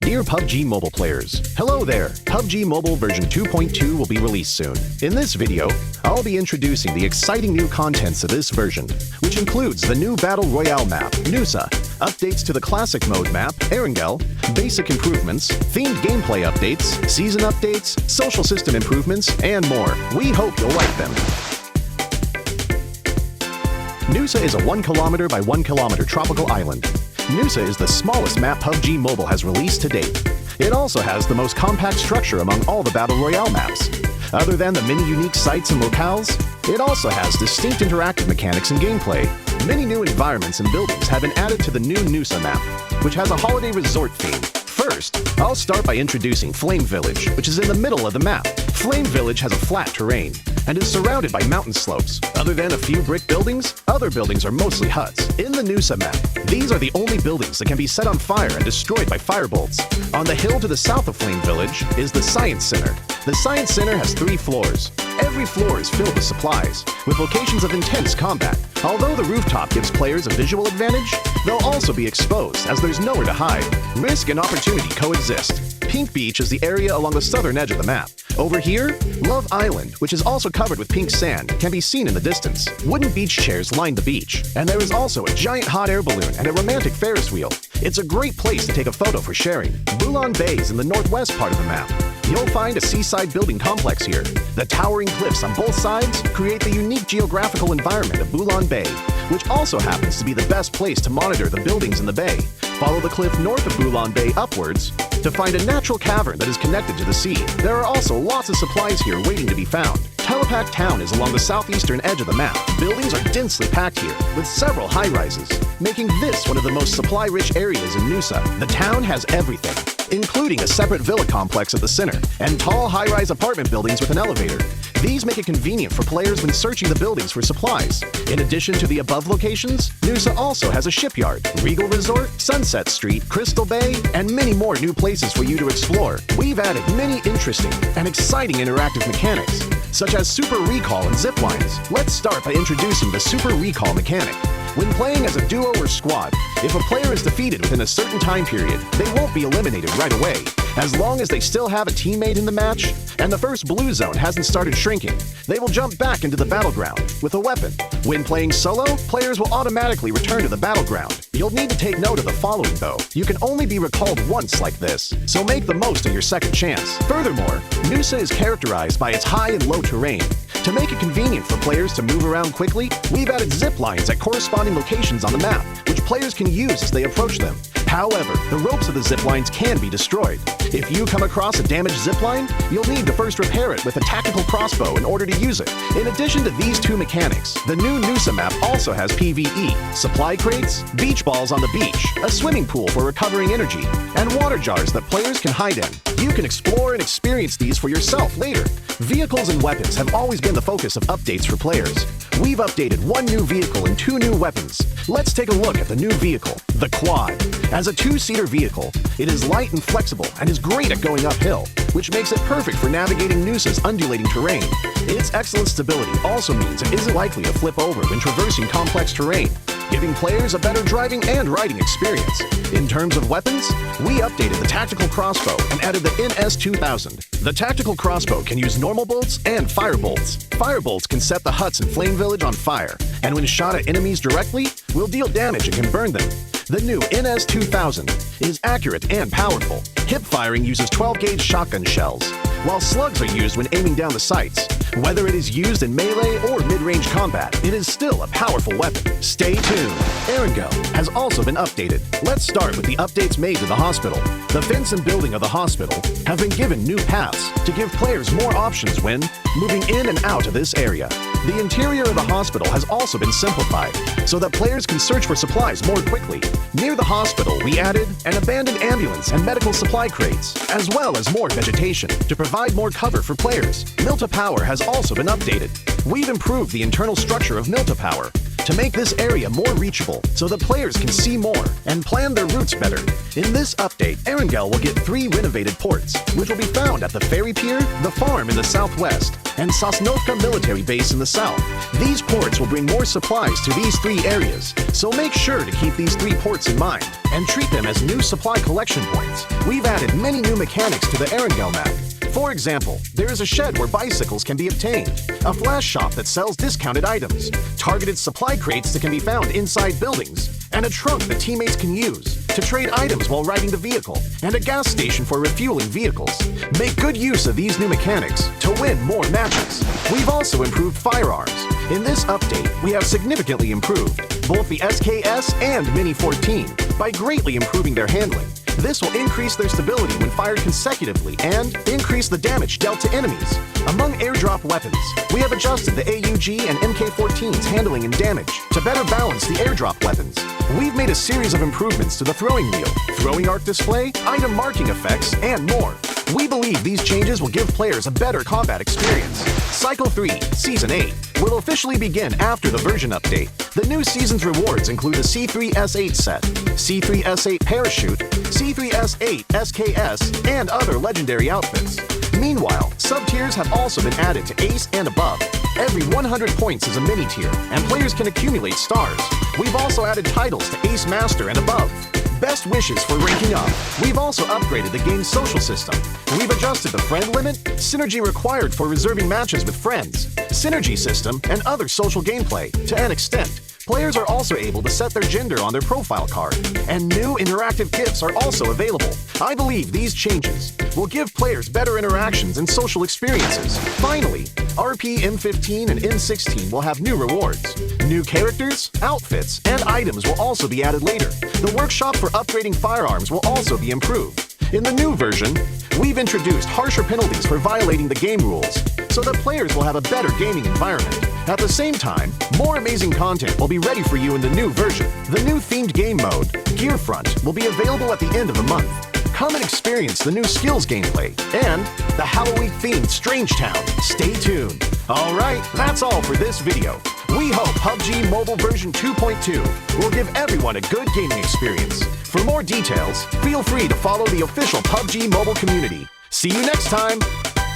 Dear PUBG Mobile players, hello there! PUBG Mobile version 2.2 will be released soon. In this video, I'll be introducing the exciting new contents of this version, which includes the new Battle Royale map, NUSA, updates to the Classic Mode map, Erangel, basic improvements, themed gameplay updates, season updates, social system improvements, and more. We hope you'll like them. NUSA is a 1 kilometer by 1 kilometer tropical island. NUSA is the smallest map PUBG Mobile has released to date. It also has the most compact structure among all the Battle Royale maps. Other than the many unique sites and locales, it also has distinct interactive mechanics and gameplay. Many new environments and buildings have been added to the new NUSA map, which has a holiday resort theme. First, I'll start by introducing Flame Village, which is in the middle of the map. Flame Village has a flat terrain and is surrounded by mountain slopes. Other than a few brick buildings, other buildings are mostly huts. In the NUSA map, these are the only buildings that can be set on fire and destroyed by firebolts. On the hill to the south of Flame Village is the Science Center. The Science Center has 3 floors. Every floor is filled with supplies, with locations of intense combat. Although the rooftop gives players a visual advantage, they'll also be exposed as there's nowhere to hide. Risk and opportunity coexist. Pink Beach is the area along the southern edge of the map. Over here, Love Island, which is also covered with pink sand, can be seen in the distance. Wooden beach chairs line the beach, and there is also a giant hot air balloon and a romantic Ferris wheel. It's a great place to take a photo for sharing. Mulan Bay is in the northwest part of the map. You'll find a seaside building complex here. The towering cliffs on both sides create the unique geographical environment of Mulan Bay, which also happens to be the best place to monitor the buildings in the bay. Follow the cliff north of Mulan Bay upwards to find a natural cavern that is connected to the sea. There are also lots of supplies here waiting to be found. Telepac Town is along the southeastern edge of the map. Buildings are densely packed here, with several high-rises, making this one of the most supply-rich areas in NUSA. The town has everything, including a separate villa complex at the center, and tall high-rise apartment buildings with an elevator. These make it convenient for players when searching the buildings for supplies. In addition to the above locations, NUSA also has a shipyard, Regal Resort, Sunset Street, Crystal Bay, and many more new places for you to explore. We've added many interesting and exciting interactive mechanics, such as Super Recall and Zip Lines. Let's start by introducing the Super Recall mechanic. When playing as a duo or squad, if a player is defeated within a certain time period, they won't be eliminated right away. As long as they still have a teammate in the match, and the first blue zone hasn't started shrinking, they will jump back into the battleground with a weapon. When playing solo, players will automatically return to the battleground. You'll need to take note of the following though. You can only be recalled once like this, so make the most of your second chance. Furthermore, NUSA is characterized by its high and low terrain. To make it convenient for players to move around quickly, we've added zip lines at corresponding locations on the map, which players can use as they approach them. However, the ropes of the zip lines can be destroyed. If you come across a damaged zip line, you'll need to first repair it with a tactical crossbow in order to use it. In addition to these 2 mechanics, the new NUSA map also has PvE, supply crates, beach balls on the beach, a swimming pool for recovering energy, and water jars that players can hide in. You can explore and experience these for yourself later. Vehicles and weapons have always been the focus of updates for players. We've updated 1 new vehicle and 2 new weapons. Let's take a look at the new vehicle, the Quad. As a 2-seater vehicle, it is light and flexible and is great at going uphill, which makes it perfect for navigating NUSA's undulating terrain. Its excellent stability also means it isn't likely to flip over when traversing complex terrain, giving players a better driving and riding experience. In terms of weapons, we updated the tactical crossbow and added the NS-2000. The tactical crossbow can use normal bolts and fire bolts. Fire bolts can set the huts in Flame Village on fire, and when shot at enemies directly, will deal damage and can burn them. The new NS-2000 is accurate and powerful. Hip firing uses 12-gauge shotgun shells, while slugs are used when aiming down the sights. Whether it is used in melee or mid-range combat, it is still a powerful weapon. Stay tuned. Erangel has also been updated. Let's start with the updates made to the hospital. The fence and building of the hospital have been given new paths to give players more options when moving in and out of this area. The interior of the hospital has also been simplified so that players can search for supplies more quickly. Near the hospital, we added an abandoned ambulance and medical supply crates, as well as more vegetation to provide more cover for players. Milta Power has also been updated. We've improved the internal structure of Milta Power to make this area more reachable so that players can see more and plan their routes better. In this update, Erangel will get 3 renovated ports, which will be found at the ferry pier, the farm in the southwest, and Sosnovka military base in the south. These ports will bring more supplies to these 3 areas, so make sure to keep these 3 ports in mind and treat them as new supply collection points. We've added many new mechanics to the Erangel map. For example, there is a shed where bicycles can be obtained, a flash shop that sells discounted items, targeted supply crates that can be found inside buildings, and a trunk that teammates can use to trade items while riding the vehicle, and a gas station for refueling vehicles. Make good use of these new mechanics to win more matches. We've also improved Firearms. In this update, we have significantly improved both the SKS and Mini 14 by greatly improving their handling. This will increase their stability when fired consecutively and increase the damage dealt to enemies. Among airdrop weapons, we have adjusted the AUG and MK14's handling and damage to better balance the airdrop weapons. We've made a series of improvements to the throwing wheel, throwing arc display, item marking effects, and more. We believe these changes will give players a better combat experience. Cycle 3, Season 8, will officially begin after the version update. The new season's rewards include the C3S8 set, C3S8 parachute, C3S8 SKS, and other legendary outfits. Meanwhile, sub-tiers have also been added to Ace and above. Every 100 points is a mini-tier, and players can accumulate stars. We've also added titles to Ace Master and above. Best wishes for ranking up. We've also upgraded the game's social system. We've adjusted the friend limit, synergy required for reserving matches with friends, synergy system, and other social gameplay to an extent. Players are also able to set their gender on their profile card, and new interactive gifts are also available. I believe these changes will give players better interactions and social experiences. Finally, RP M15 and M16 will have new rewards. New characters, outfits, and items will also be added later. The workshop for upgrading firearms will also be improved. In the new version, we've introduced harsher penalties for violating the game rules, so that players will have a better gaming environment. At the same time, more amazing content will be ready for you in the new version. The new themed game mode, Gearfront, will be available at the end of the month. Come and experience the new skills gameplay and the Halloween-themed Strange Town. Stay tuned. Alright, that's all for this video. We hope PUBG Mobile version 2.2 will give everyone a good gaming experience. For more details, feel free to follow the official PUBG Mobile community. See you next time!